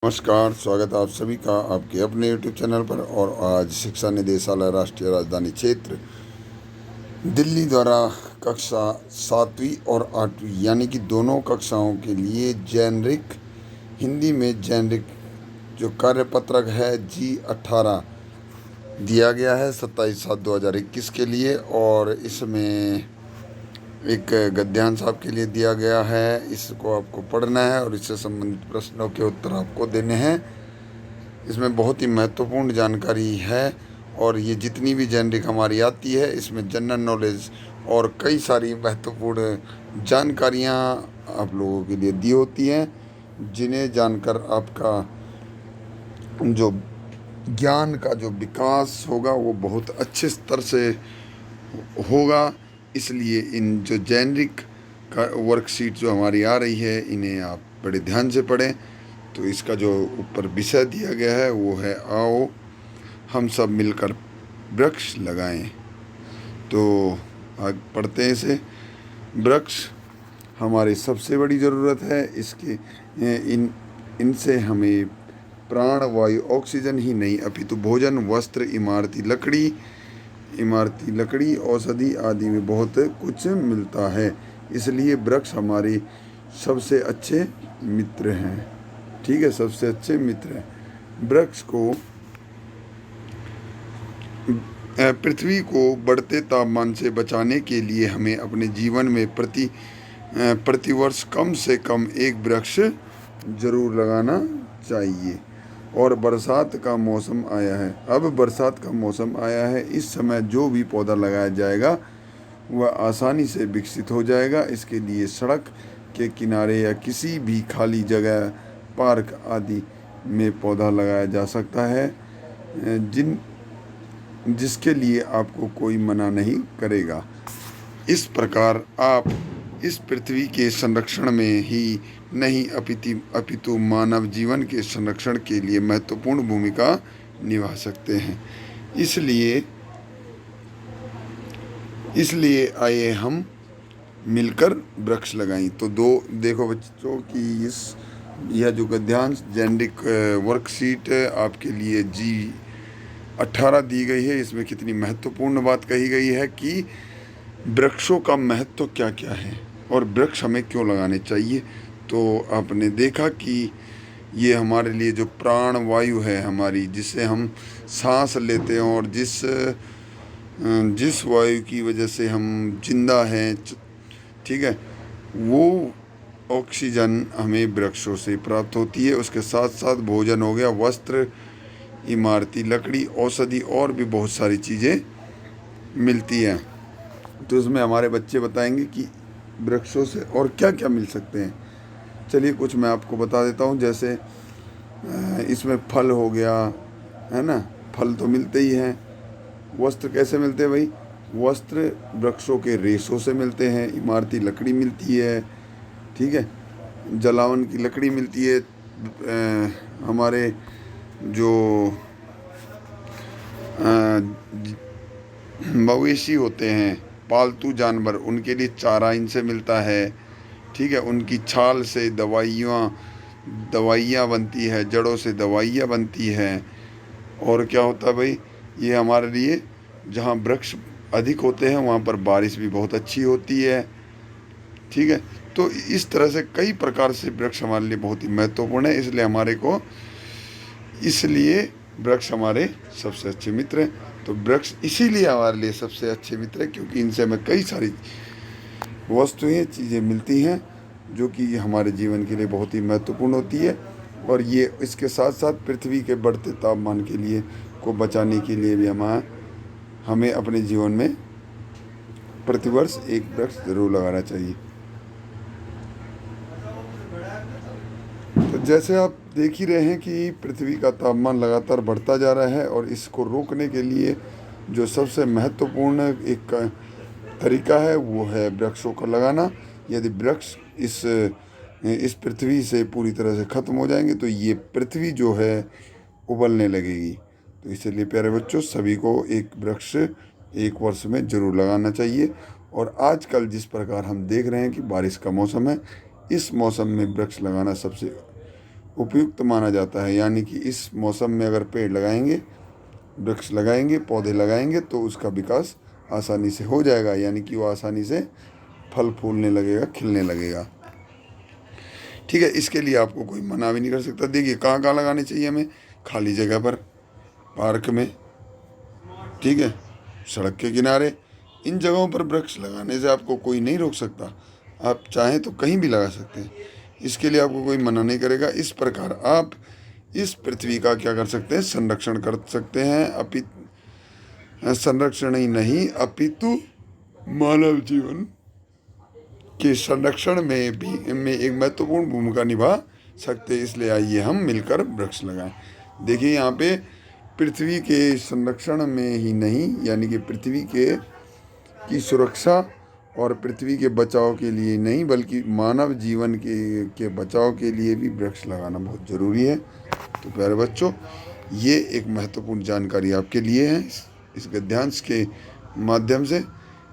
नमस्कार, स्वागत है आप सभी का आपके अपने यूट्यूब चैनल पर। और आज शिक्षा निदेशालय राष्ट्रीय राजधानी क्षेत्र दिल्ली द्वारा कक्षा 7वीं और 8वीं यानी कि दोनों कक्षाओं के लिए जेनरिक हिंदी में जेनरिक जो कार्यपत्रक है G18 दिया गया है 27/7/2021 के लिए। और इसमें एक गद्यांश आपके लिए दिया गया है, इसको आपको पढ़ना है और इससे संबंधित प्रश्नों के उत्तर आपको देने हैं। इसमें बहुत ही महत्वपूर्ण जानकारी है और ये जितनी भी जेनरिक हमारी आती है इसमें जनरल नॉलेज और कई सारी महत्वपूर्ण जानकारियाँ आप लोगों के लिए दी होती हैं, जिन्हें जानकर आपका जो ज्ञान का जो विकास होगा वो बहुत अच्छे स्तर से होगा। इसलिए इन जो जेनरिक का वर्कशीट जो हमारी आ रही है इन्हें आप बड़े ध्यान से पढ़ें। तो इसका जो ऊपर विषय दिया गया है वो है आओ हम सब मिलकर वृक्ष लगाएं। तो आगे पढ़ते हैं इसे। वृक्ष हमारी सबसे बड़ी ज़रूरत है। इसके इनसे हमें प्राण वायु ऑक्सीजन ही नहीं अपितु भोजन वस्त्र इमारती लकड़ी औषधि आदि में बहुत कुछ मिलता है। इसलिए वृक्ष हमारे सबसे अच्छे मित्र हैं। ठीक है, सबसे अच्छे मित्र हैं। वृक्ष को पृथ्वी को बढ़ते तापमान से बचाने के लिए हमें अपने जीवन में प्रतिवर्ष कम से कम एक वृक्ष जरूर लगाना चाहिए। और बरसात का मौसम आया है। अब बरसात का मौसम आया है। इस समय जो भी पौधा लगाया जाएगा वह आसानी से विकसित हो जाएगा। इसके लिए सड़क के किनारे या किसी भी खाली जगह पार्क आदि में पौधा लगाया जा सकता है, जिसके लिए आपको कोई मना नहीं करेगा। इस प्रकार आप इस पृथ्वी के संरक्षण में ही नहीं अपितु मानव जीवन के संरक्षण के लिए महत्वपूर्ण भूमिका निभा सकते हैं। इसलिए आइए हम मिलकर वृक्ष लगाएं। तो देखो बच्चों कि यह जो गद्यांश जेनरिक वर्कशीट आपके लिए G18 दी गई है, इसमें कितनी महत्वपूर्ण बात कही गई है कि वृक्षों का महत्व क्या क्या है और वृक्ष हमें क्यों लगाने चाहिए। तो आपने देखा कि ये हमारे लिए जो प्राण वायु है हमारी, जिससे हम सांस लेते हैं और जिस वायु की वजह से हम जिंदा हैं, ठीक है, वो ऑक्सीजन हमें वृक्षों से प्राप्त होती है। उसके साथ साथ भोजन हो गया, वस्त्र, इमारती लकड़ी, औषधि और भी बहुत सारी चीज़ें मिलती हैं। तो इसमें हमारे बच्चे बताएंगे कि वृक्षों से और क्या क्या मिल सकते हैं। चलिए कुछ मैं आपको बता देता हूँ। जैसे इसमें फल हो गया, है ना, फल तो मिलते ही हैं। वस्त्र कैसे मिलते हैं भाई? वस्त्र वृक्षों के रेशों से मिलते हैं। इमारती लकड़ी मिलती है, ठीक है, जलावन की लकड़ी मिलती है। हमारे जो मवेशी होते हैं, पालतू जानवर, उनके लिए चारा इनसे मिलता है, ठीक है। उनकी छाल से दवाइयाँ बनती है, जड़ों से दवाइयाँ बनती हैं। और क्या होता है भाई, ये हमारे लिए जहाँ वृक्ष अधिक होते हैं वहाँ पर बारिश भी बहुत अच्छी होती है, ठीक है। तो इस तरह से कई प्रकार से वृक्ष हमारे लिए बहुत ही महत्वपूर्ण है। इसलिए वृक्ष हमारे सबसे अच्छे मित्र हैं। तो वृक्ष इसीलिए हमारे लिए सबसे अच्छे मित्र हैं क्योंकि इनसे हमें कई सारी वस्तुएं चीज़ें मिलती हैं जो कि हमारे जीवन के लिए बहुत ही महत्वपूर्ण होती है। और ये इसके साथ साथ पृथ्वी के बढ़ते तापमान के लिए को बचाने के लिए भी हमें अपने जीवन में प्रतिवर्ष एक वृक्ष जरूर लगाना चाहिए। तो जैसे आप देख ही रहे हैं कि पृथ्वी का तापमान लगातार बढ़ता जा रहा है और इसको रोकने के लिए जो सबसे महत्वपूर्ण एक तरीका है वो है वृक्षों को लगाना। यदि वृक्ष इस पृथ्वी से पूरी तरह से ख़त्म हो जाएंगे तो ये पृथ्वी जो है उबलने लगेगी। तो इसलिए प्यारे बच्चों, सभी को एक वृक्ष एक वर्ष में ज़रूर लगाना चाहिए। और आजकल जिस प्रकार हम देख रहे हैं कि बारिश का मौसम है, इस मौसम में वृक्ष लगाना सबसे उपयुक्त माना जाता है। यानी कि इस मौसम में अगर पेड़ लगाएंगे, वृक्ष लगाएंगे, पौधे लगाएंगे तो उसका विकास आसानी से हो जाएगा, यानी कि वो आसानी से फल फूलने लगेगा, खिलने लगेगा। ठीक है, इसके लिए आपको कोई मना भी नहीं कर सकता। देखिए कहाँ कहाँ लगाने चाहिए हमें, खाली जगह पर, पार्क में, ठीक है, सड़क के किनारे, इन जगहों पर वृक्ष लगाने से आपको कोई नहीं रोक सकता। आप चाहें तो कहीं भी लगा सकते हैं, इसके लिए आपको कोई मना नहीं करेगा। इस प्रकार आप इस पृथ्वी का क्या कर सकते हैं, संरक्षण कर सकते हैं। संरक्षण ही नहीं अपितु मानव जीवन के संरक्षण में भी एक महत्वपूर्ण भूमिका निभा सकते हैं। इसलिए आइए हम मिलकर वृक्ष लगाएं। देखिए यहाँ पे पृथ्वी के संरक्षण में ही नहीं, यानी कि पृथ्वी की सुरक्षा और पृथ्वी के बचाव के लिए नहीं, बल्कि मानव जीवन के बचाव के लिए भी वृक्ष लगाना बहुत ज़रूरी है। तो प्यारे बच्चों, ये एक महत्वपूर्ण जानकारी आपके लिए है। इस गद्यांश के माध्यम से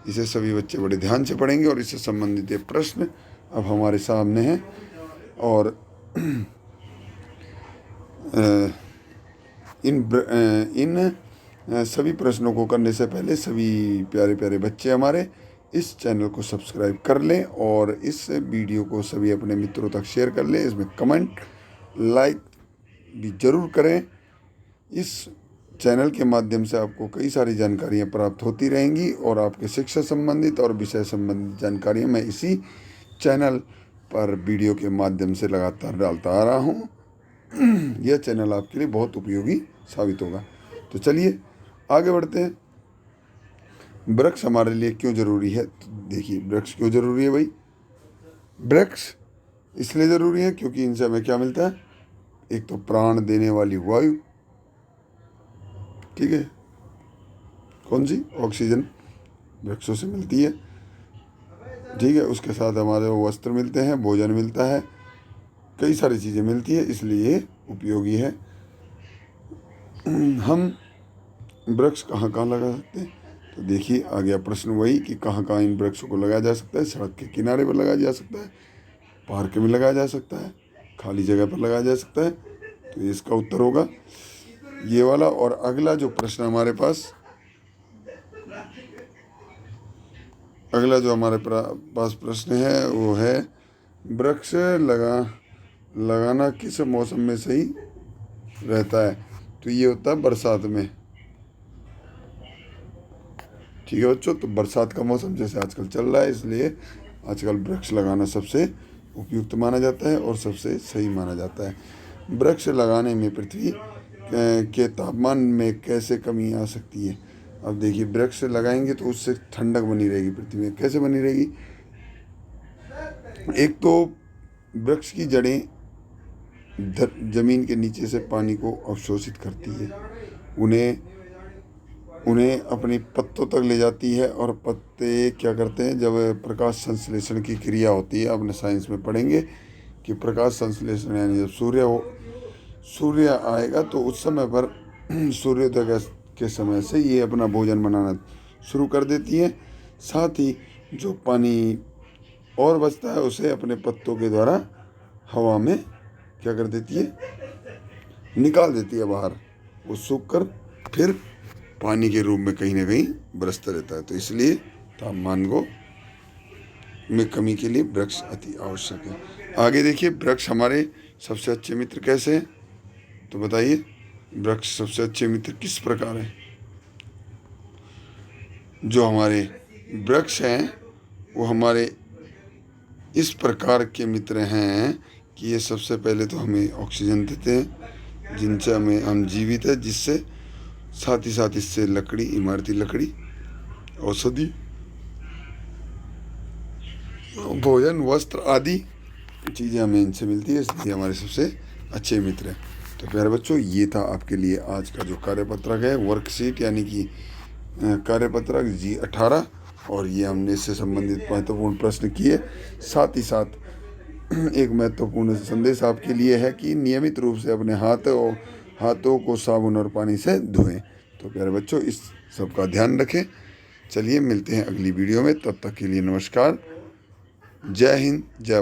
इसे सभी बच्चे बड़े ध्यान से पढ़ेंगे और इससे संबंधित एक प्रश्न अब हमारे सामने हैं। और इन सभी प्रश्नों को करने से पहले सभी प्यारे प्यारे बच्चे हमारे इस चैनल को सब्सक्राइब कर लें और इस वीडियो को सभी अपने मित्रों तक शेयर कर लें। इसमें कमेंट लाइक भी ज़रूर करें। इस चैनल के माध्यम से आपको कई सारी जानकारियाँ प्राप्त होती रहेंगी और आपके शिक्षा संबंधित और विषय संबंधित जानकारियाँ मैं इसी चैनल पर वीडियो के माध्यम से लगातार डालता आ रहा हूँ। यह चैनल आपके लिए बहुत उपयोगी साबित होगा। तो चलिए आगे बढ़ते हैं। वृक्ष हमारे लिए क्यों ज़रूरी है? तो देखिए वृक्ष क्यों ज़रूरी है भाई। वृक्ष इसलिए ज़रूरी है क्योंकि इनसे हमें क्या मिलता है, एक तो प्राण देने वाली वायु, ठीक है, कौन सी, ऑक्सीजन वृक्षों से मिलती है, ठीक है। उसके साथ हमारे वस्त्र मिलते हैं, भोजन मिलता है, कई सारी चीज़ें मिलती है, इसलिए उपयोगी है। हम वृक्ष कहाँ कहाँ लगा सकते हैं? तो देखिए आ गया प्रश्न वही कि कहाँ कहाँ इन वृक्षों को लगाया जा सकता है। सड़क के किनारे पर लगाया जा सकता है, पार्क में लगाया जा सकता है, खाली जगह पर लगाया जा सकता है। तो इसका उत्तर होगा ये वाला। और अगला जो प्रश्न हमारे पास, अगला जो हमारे पास प्रश्न है वो है वृक्ष लगाना किस मौसम में सही रहता है? तो ये होता है बरसात में, ठीक है बच्चों। तो बरसात का मौसम जैसे आजकल चल रहा है, इसलिए आजकल वृक्ष लगाना सबसे उपयुक्त माना जाता है और सबसे सही माना जाता है। वृक्ष लगाने में पृथ्वी के तापमान में कैसे कमी आ सकती है? अब देखिए वृक्ष लगाएंगे तो उससे ठंडक बनी रहेगी पृथ्वी में। कैसे बनी रहेगी? एक तो वृक्ष की जड़ें जमीन के नीचे से पानी को अवशोषित करती है, उन्हें अपने पत्तों तक ले जाती है और पत्ते क्या करते हैं, जब प्रकाश संश्लेषण की क्रिया होती है, अपने साइंस में पढ़ेंगे कि प्रकाश संश्लेषण यानी जब सूर्य आएगा तो उस समय पर सूर्योदय के समय से ये अपना भोजन बनाना शुरू कर देती है। साथ ही जो पानी और बचता है उसे अपने पत्तों के द्वारा हवा में क्या कर देती है, निकाल देती है बाहर। वो सूख कर फिर पानी के रूप में कहीं ना कहीं बरसता रहता है। तो इसलिए तापमान में कमी के लिए वृक्ष अति आवश्यक है। आगे देखिए वृक्ष हमारे सबसे अच्छे मित्र कैसे हैं? तो बताइए वृक्ष सबसे अच्छे मित्र किस प्रकार हैं? जो हमारे वृक्ष हैं वो हमारे इस प्रकार के मित्र हैं कि ये सबसे पहले तो हमें ऑक्सीजन देते हैं, जिनसे हम जीवित है, जिससे साथ ही साथ इससे लकड़ी, इमारती लकड़ी, औषधि, भोजन, वस्त्र आदि चीज़ें हमें इनसे मिलती है, इसलिए हमारे सबसे अच्छे मित्र हैं। तो प्यारे बच्चों, ये था आपके लिए आज का जो कार्यपत्रक है, वर्कशीट यानी कि कार्यपत्रक G18, और ये हमने इससे संबंधित महत्वपूर्ण प्रश्न किए। साथ ही साथ एक महत्वपूर्ण संदेश आपके लिए है कि नियमित रूप से अपने हाथों को साबुन और पानी से धोएं। तो प्यारे बच्चों, इस सब का ध्यान रखें। चलिए मिलते हैं अगली वीडियो में, तब तक के लिए नमस्कार। जय हिंद, जय भारत।